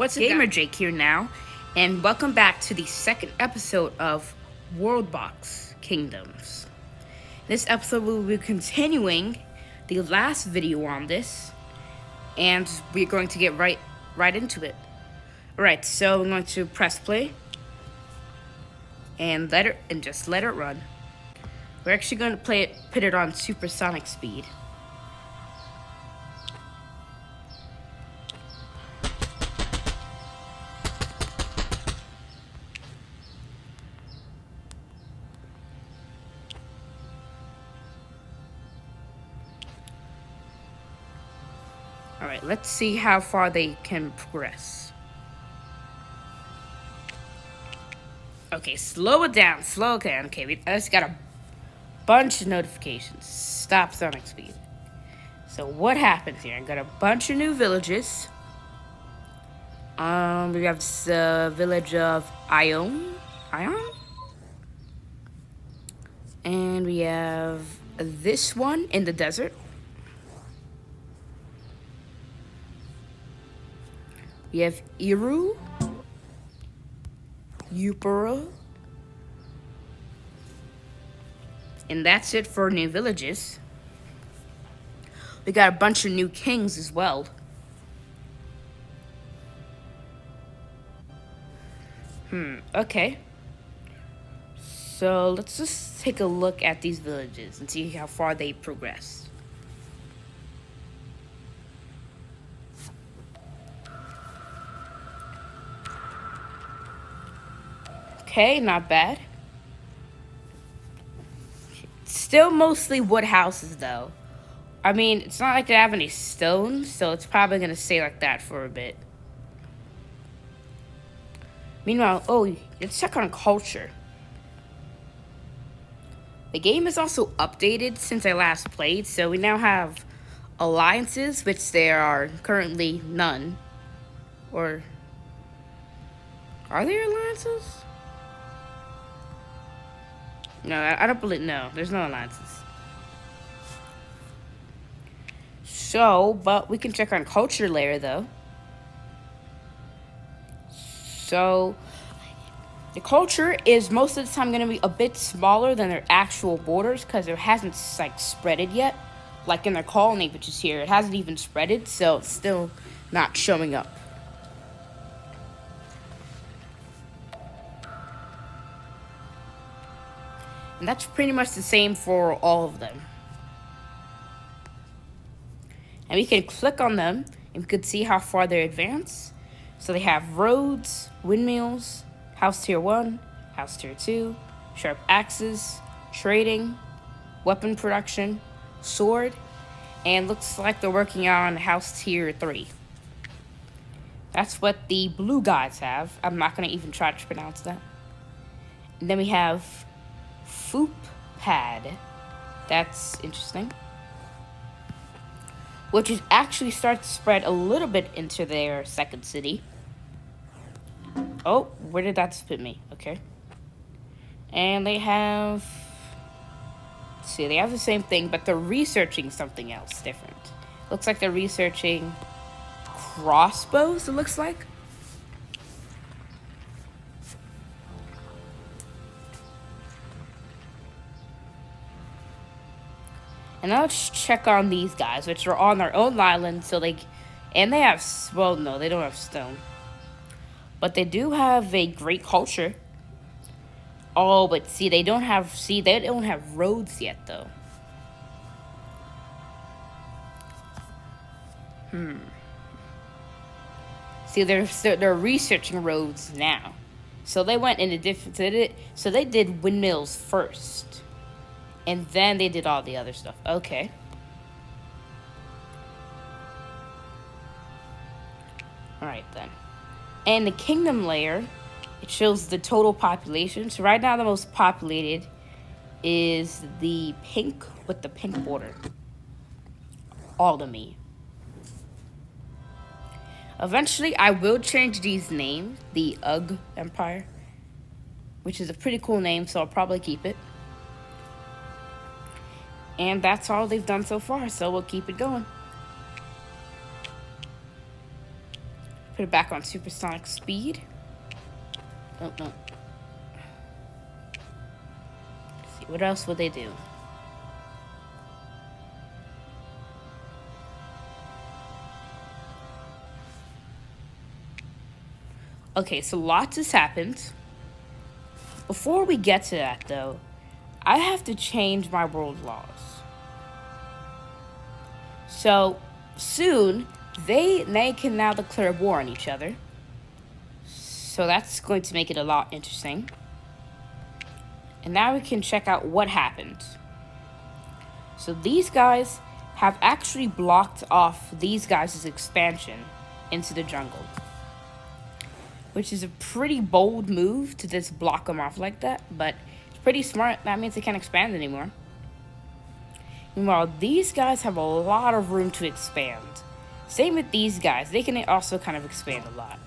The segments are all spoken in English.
What's Gamer Jake here now, and welcome back to the second episode of WorldBox Kingdoms. This episode will be continuing the last video on this, and we're going to get right into it. Alright, so I'm going to press play and just let it run. We're actually going to put it on supersonic speed. Alright, let's see how far they can progress. Okay, slow it down, Okay, we just got a bunch of notifications. Stop sonic speed. So what happens here? I got a bunch of new villages. We have the village of Ion? And we have this one in the desert. We have Iru, Upara, and that's it for new villages. We got a bunch of new kings as well. Okay. So let's just take a look at these villages and see how far they progress. Okay, not bad. Still mostly wood houses, though. I mean, it's not like they have any stones, so it's probably going to stay like that for a bit. Meanwhile, let's check on culture. The game is also updated since I last played, so we now have alliances, which there are currently none. Or, are there alliances? No, I don't believe, no, there's no alliances. So, but we can check on culture layer, though. So, the culture is most of the time going to be a bit smaller than their actual borders because it hasn't, like, spreaded yet. Like in their colony, which is here, it hasn't even spreaded, so it's still not showing up. And that's pretty much the same for all of them. And we can click on them and we can see how far they advance. So they have roads, windmills, house tier 1, house tier 2, sharp axes, trading, weapon production, sword, and looks like they're working on house tier 3. That's what the blue guys have. I'm not going to even try to pronounce that. And then we have Foop Pad. That's interesting. Which is actually starting to spread a little bit into their second city. Oh, where did that put me? Okay. And they have... Let's see, they have the same thing, but they're researching something else different. Looks like they're researching crossbows, it looks like. And now let's check on these guys, which are on their own island, and they have, well, no, they don't have stone. But they do have a great culture. Oh, but see, they don't have roads yet, though. See, they're researching roads now. So they went in a different, so they did windmills first. And then they did all the other stuff. Okay. Alright then. And the kingdom layer, it shows the total population. So right now the most populated is the pink with the pink border. Aldemy. Eventually I will change these names. The Ugg Empire. Which is a pretty cool name, so I'll probably keep it. And that's all they've done so far, so we'll keep it going. Put it back on supersonic speed. Oh, no. Let's see, what else would they do? Okay, so lots has happened. Before we get to that, though, I have to change my world laws. So, soon, they can now declare war on each other. So that's going to make it a lot interesting. And now we can check out what happened. So these guys have actually blocked off these guys' expansion into the jungle. Which is a pretty bold move to just block them off like that. But it's pretty smart. That means they can't expand anymore. Meanwhile, these guys have a lot of room to expand. Same with these guys. They can also kind of expand a lot.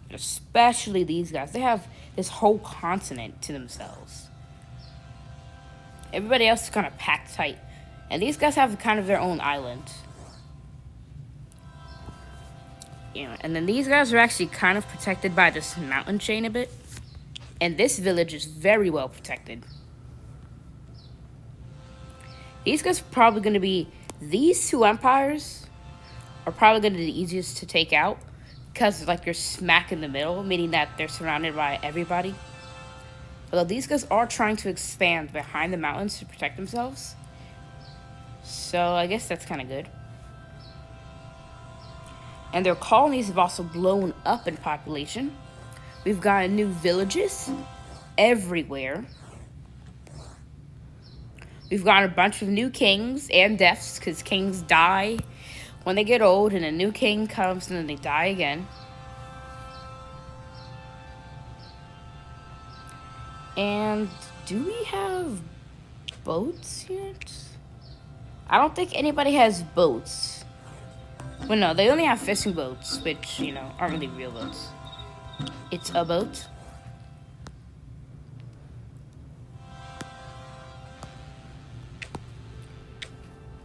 Especially these guys. They have this whole continent to themselves. Everybody else is kind of packed tight. And these guys have kind of their own island. And then these guys are actually kind of protected by this mountain chain a bit. And this village is very well protected. These guys are probably going to be... These two empires are probably going to be the easiest to take out. Because, like, you're smack in the middle, meaning that they're surrounded by everybody. Although these guys are trying to expand behind the mountains to protect themselves. So, I guess that's kind of good. And their colonies have also blown up in population. We've got new villages everywhere. We've got a bunch of new kings and deaths, because kings die when they get old, and a new king comes and then they die again. And do we have boats yet? I don't think anybody has boats. Well, no, they only have fishing boats, which, aren't really real boats. It's a boat.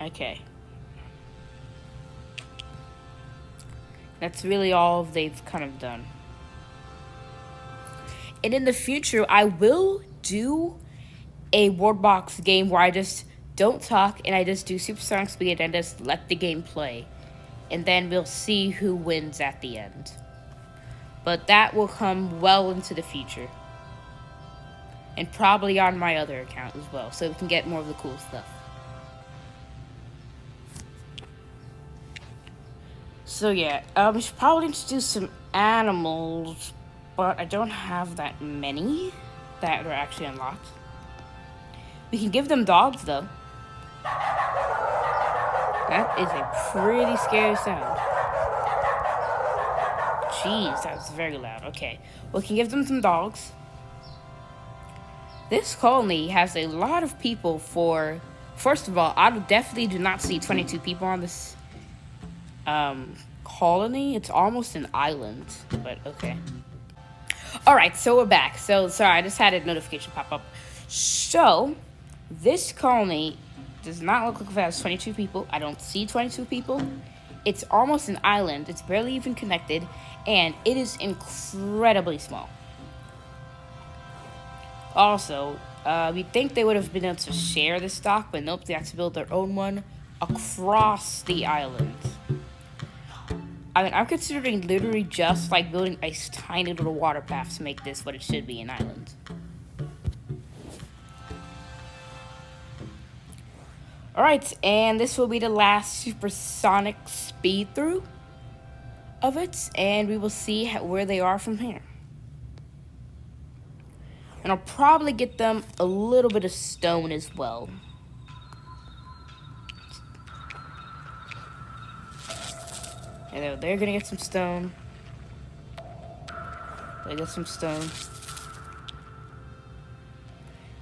Okay. That's really all they've kind of done. And in the future, I will do a WorldBox game where I just don't talk and I just do supersonic speed and just let the game play. And then we'll see who wins at the end. But that will come well into the future. And probably on my other account as well, so we can get more of the cool stuff. So yeah, we should probably introduce some animals, but I don't have that many that are actually unlocked. We can give them dogs, though. That is a pretty scary sound. Jeez, that was very loud. Okay, we can give them some dogs. This colony has a lot of people for... First of all, I definitely do not see 22 people on this colony. It's almost an island, but okay. Alright, so we're back. So, sorry, I just had a notification pop up. So, this colony does not look like it has 22 people. I don't see 22 people. It's almost an island. It's barely even connected, and it is incredibly small. Also, you'd think they would have been able to share this dock, but nope, they have to build their own one across the island. I mean, I'm considering literally just like building a tiny little water path to make this what it should be, an island. Alright, and this will be the last supersonic speed through of it, and we will see where they are from here. And I'll probably get them a little bit of stone as well. And they're gonna get some stone. They get some stone.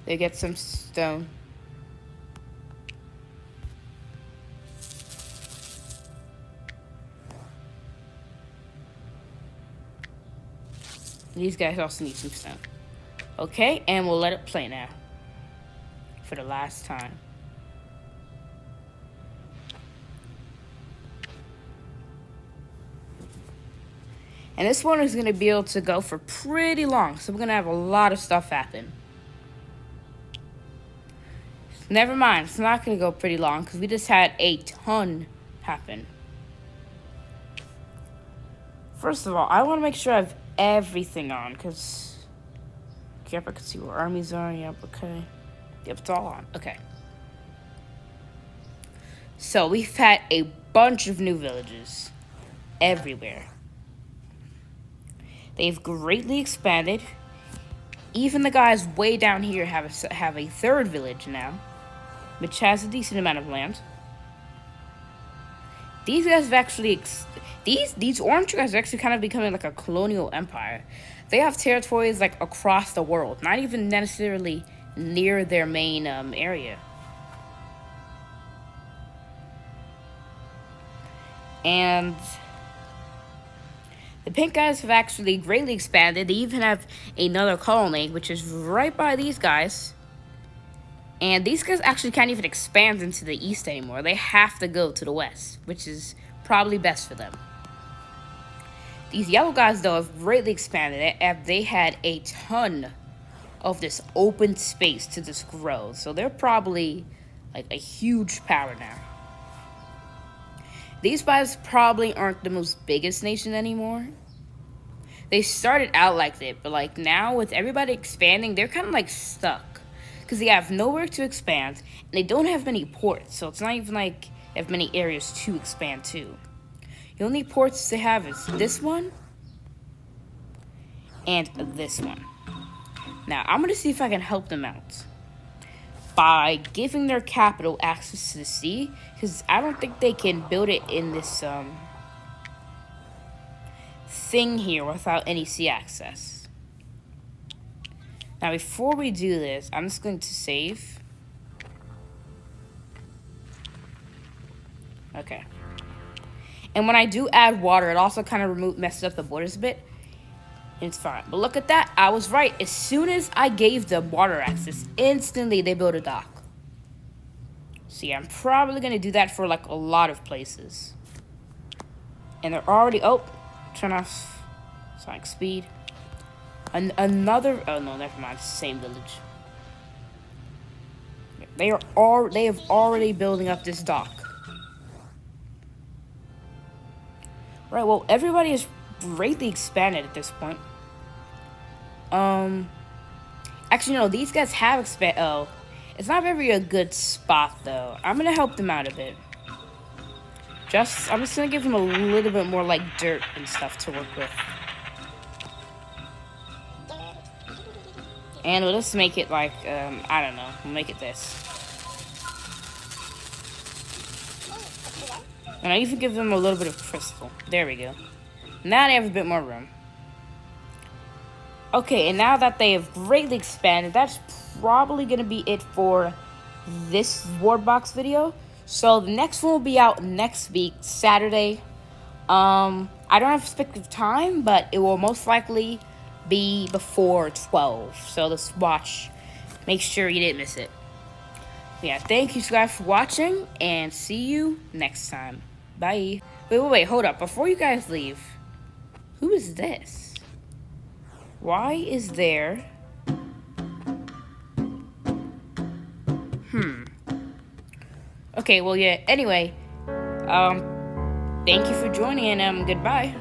They get some stone. These guys also need some stone. Okay, and we'll let it play now. For the last time. And this one is going to be able to go for pretty long. So we're going to have a lot of stuff happen. Never mind. It's not going to go pretty long because we just had a ton happen. First of all, I want to make sure I have everything on because... Yep, I can see where armies are. Yep, okay. Yep, it's all on. Okay. So we've had a bunch of new villages everywhere. They've greatly expanded. Even the guys way down here have a third village now, which has a decent amount of land. These guys have actually these orange guys are actually kind of becoming like a colonial empire. They have territories like across the world, not even necessarily near their main area. And the pink guys have actually greatly expanded. They even have another colony, which is right by these guys. And these guys actually can't even expand into the east anymore. They have to go to the west, which is probably best for them. These yellow guys, though, have greatly expanded. They had a ton of this open space to just grow. So they're probably like a huge power now. These guys probably aren't the most biggest nation anymore. They started out like that, but like now with everybody expanding, they're kind of like stuck. Because they have nowhere to expand, and they don't have many ports. So it's not even like they have many areas to expand to. The only ports they have is this one and this one. Now, I'm going to see if I can help them out by giving their capital access to the sea, because I don't think they can build it in this thing here without any sea access. Now, before we do this, I'm just going to save. Okay. And when I do add water, it also kind of messes up the borders a bit. It's fine. But look at that. I was right. As soon as I gave them water access, instantly they built a dock. See, I'm probably going to do that for like a lot of places. And they're already... Oh, turn off sonic speed. Another... Oh, no, never mind. It's the same village. They have already building up this dock. Right, well, everybody is greatly expanded at this point. Actually, no, these guys have expanded. Oh, it's not very a good spot, though. I'm going to help them out a bit. I'm just going to give them a little bit more, like, dirt and stuff to work with. And we'll just make it, like, I don't know. We'll make it this. And I even give them a little bit of crystal. There we go. Now they have a bit more room. Okay, and now that they have greatly expanded, that's probably going to be it for this WorldBox video. So the next one will be out next week, Saturday. I don't have a specific time, but it will most likely be before 12. So let's watch. Make sure you didn't miss it. Yeah, thank you guys for watching, and see you next time. Bye. Wait, hold up. Before you guys leave, who is this? Why is there... Okay, well, yeah, anyway, thank you for joining, and, goodbye.